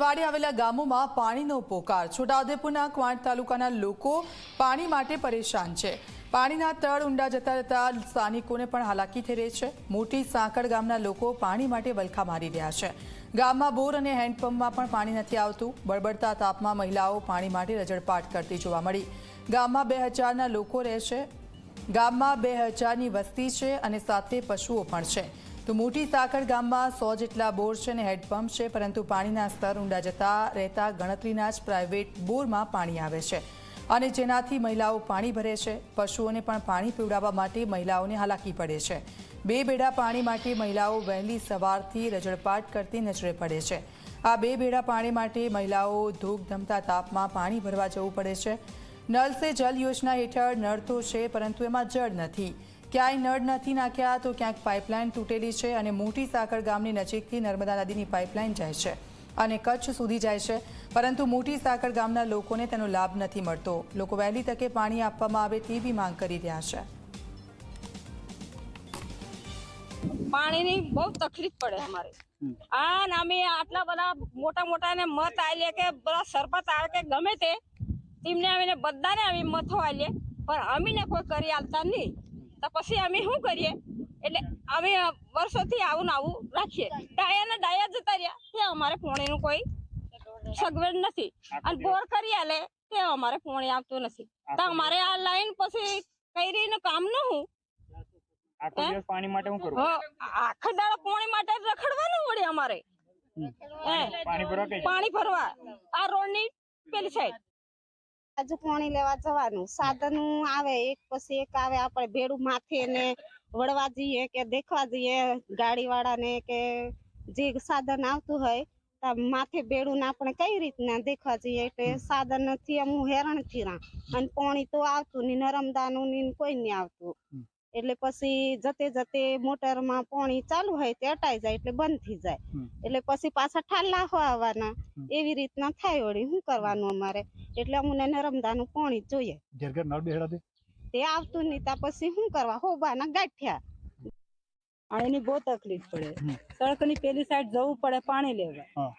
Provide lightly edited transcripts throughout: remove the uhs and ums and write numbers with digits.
છેવાડે આવેલા ગામોમાં પાણીનો પોકાર। છોટાઉદેપુરના ક્વાંટ તાલુકાના લોકો પાણી માટે પરેશાન છે। પાણીના તળ ઊંડા જતા જતા સ્થાનિકોને પણ હાલાકી થઈ રહી છે। મોટી સાંકળ ગામના લોકો પાણી માટે વલખા મારી રહ્યા છે। ગામમાં બોર અને હેન્ડપંપમાં પણ પાણી નથી આવતું। બળબડતા તાપમાં મહિલાઓ પાણી માટે રજળપાટ કરતી જોવા મળી। ગામમાં 2000ના લોકો રહે છે। ગામમાં 2000ની વસ્તી છે અને સાથે પશુઓ પણ છે। તો મોટી સાંકળ ગામમાં 100 જેટલા બોર છે અને હેન્ડપંપ છે, પરંતુ પાણીના સ્તર ઊંડા જતા રહેતા ગણતરીના જ પ્રાઇવેટ બોરમાં પાણી આવે છે અને જેનાથી મહિલાઓ પાણી ભરે છે। પશુઓને પણ પાણી પીવડાવવા માટે મહિલાઓને હાલાકી પડે છે। 2 બેડા પાણી માટે મહિલાઓ વહેલી સવારથી રજળપાટ કરતી નજરે પડે છે। આ 2 બેડા પાણી માટે મહિલાઓ ધૂપ ધમતા તાપમાં પાણી ભરવા જવું પડે છે। નળ સે જલ યોજના હેઠળ નળ તો છે, પરંતુ એમાં જળ નથી। ક્યાંય નળ નથી નાખ્યા તો ક્યાંક પાઇપલાઇન તૂટેલી છે અને મોટી સાંકળ ગામની નજીકથી નર્મદા નદીની પાઇપલાઇન જાય છે અને કચ્છ સુધી જાય છે, પરંતુ મોટી સાંકળ ગામના લોકોને તેનો લાભ નથી મળતો। લોકો વહેલી તકે પાણી આપવામાં આવે તેવી માંગ કરી રહ્યા છે। પાણીની બહુ તકલીફ પડે અમારે। આ નામે આટલા બધા મોટા મોટા ને મત આલે કે બધા સરપંચ આવે કે ગમે તે તેમને આવીને બધાને આવી મતો આલે, પણ અમીને કોઈ કરી આલતા નહીં। તો પછી અમે શું કરીએ? એટલે અમે વર્ષોથી આવું રાખીએ। ડાયા જતા રહ્યા તે અમારે પાણીનું કોઈ સગવડ નથી અને બોર કરી આલે તે અમારે પાણી આવતું નથી। તો અમારે આ લાઈન પછી કઈ રહીને કામ ન હું પાણી માટે શું કરવું? આખા દાડા પાણી માટે રખડવાનું વળે અમારે। પાણી ભરવા આ રોડની પેલી સાઈડ આજુ પાણી લેવા જવાનું સાધન આવે, એક પછી એક આવે। આપણે ભેડું માથે ને વળવા જઈએ કે દેખવા જઈએ ગાડી વાળાને કે જે સાધન આવતું હોય માથે ભેડું ને આપણે કઈ રીતના દેખવા જઈએ, એટલે સાધન નથી અમુક હેરાન થી અને પાણી તો આવતું નહીં, નરમદાનું ની કોઈ નહીં આવતું। એટલે પછી જતે મોટરમાં પાણી ચાલુ હોય તે અટાઈ જાય એટલે બંધ થઈ જાય, એટલે પછી પાછા ઠાલા આવવાના। એવી રીતના થાય વળી શું કરવાનું અમારે? એટલે અમને નર્મદાનું પાણી જોઈએ। ઘેર ઘેર નળ બેહડા દે તે આવતું નહીં તો પછી શું કરવા? હોબાના ગાંઠિયા। પાણીની બહુ તકલીફ પડે। સડકની પેલી સાઈડ જવું પડે પાણી લેવા,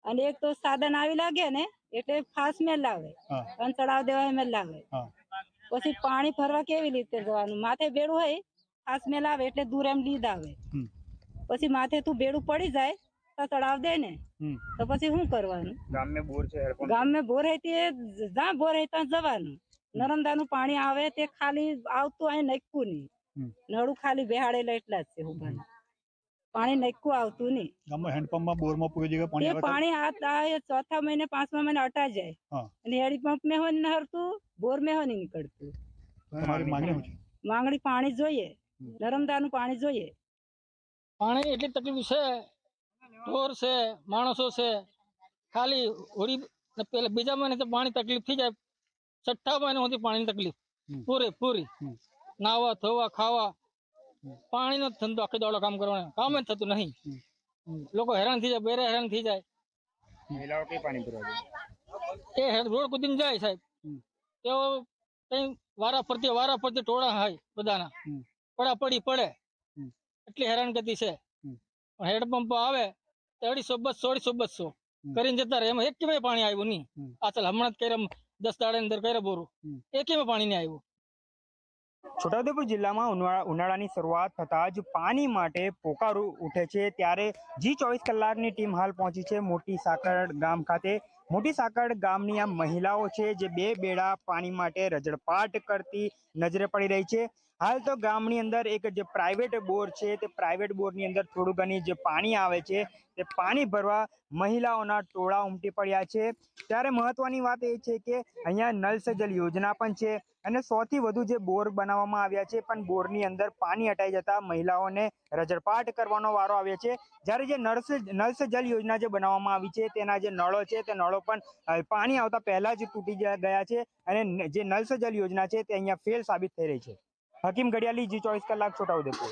અને એક તો સાધન આવી લાગે ને એટલે ફાસ મેલ લાવે અને ચડાવ દેવા મેલ લાવે। પછી પાણી ભરવા કેવી રીતે જવાનું? માથે બેડું હોય, ફાસ મેલ આવે એટલે દૂર એમ લીધ આવે, પછી માથે તું બેડું પડી જાય તો ચડાવ દે ને, તો પછી શું કરવાનું? ગામમાં બોર છે, ગામમાં બોર હોય તે જ્યાં બોર હોય ત્યાં જવાનું। નર્મદાનું પાણી આવે તે ખાલી આવતું અહીં નખવું નહીં, નળું ખાલી બેહાડેલા એટલા જ છે। હું પાણી નખવું આવતું નહીં। ગામમાં હેન્ડપંપમાં બોરમાં પૂરી જગ્યાએ પાણી આવે? પાણી આ ચોથા મહિને 5મા મહિને અટા જાય અને હેન્ડપંપ મેં હોય નહીં હરતું, બોર મેં હોય નહીં નીકળતું। તમારી માંગણી શું છે? માંગણી પાણી જોઈએ, નર્મદાનું પાણી જોઈએ। પાણી એટલી તકલીફ છે, ઢોર છે, માણસો છે, ખાલી હોળી પેલા બીજા મહિને તો પાણી તકલીફ થઈ જાય, 6ઠ્ઠા મહિને સુધી પાણીની તકલીફ પૂરી। નાવા ધોવા ખાવા પાણીનો ધંધો આખી દોડો કામ કરવાનો, કામ જ થતું નહીં। લોકો હેરાન થઈ જાય, બેરે હેરાન થઈ જાય। મહિલાઓ કઈ પાણી ભરવા એ રોડ કૂદીને જાય સાહેબ, તેઓ કઈ વારા ફરતી ટોળા હોય બધાના, પડી પડે એટલી હેરાનગતિ છે। હેન્ડપંપ આવે 250, 250 કરીને જતા રહે, એમાં એક કેમ પાણી આવ્યું નહીં। આ ચાલ હમણાં જ કર્યા 10 દાડા અંદર કર્યા બોરું, એ કેમ પાણી નહીં આવ્યું? છોટાઉદેપુર જિલ્લામાં ઉનાળાની શરૂઆત થતાં જ પાણી માટે પોકાર ઉઠે છે, ત્યારે જી 24 કલાકની ટીમ હાલ પહોંચી છે મોટી સાંકળ ગામ ખાતે। મોટી સાંકળ ગામની આ મહિલાઓ છે જે 2 બેડા પાણી માટે રજળપાટ કરતી નજરે પડી રહી છે। હાલ તો ગામની અંદર એક જે પ્રાઇવેટ બોર છે તે પ્રાઇવેટ બોરની અંદર થોડું ઘણી જે પાણી આવે છે તે પાણી ભરવા મહિલાઓના ટોળા ઉમટી પડ્યા છે। ત્યારે મહત્વની વાત એ છે કે અહીંયા નળ સે જલ યોજના પણ છે અને 100થી વધુ જે બોર બનાવવામાં આવ્યા છે, પણ બોરની અંદર પાણી અટાઈ જતા મહિલાઓને રજળપાટ કરવાનો વારો આવ્યો છે। જ્યારે જે નળ સે જલ યોજના જે બનાવવામાં આવી છે તેના જે નળો છે તે નળો પણ પાણી આવતા પહેલા જ તૂટી ગયા છે અને જે નળ સે જલ યોજના છે તે અહીંયા ફેલ સાબિત થઈ રહી છે। હકીમ ઘડિયાલી, જી 24 કલાક, છોટાઉદેપુર।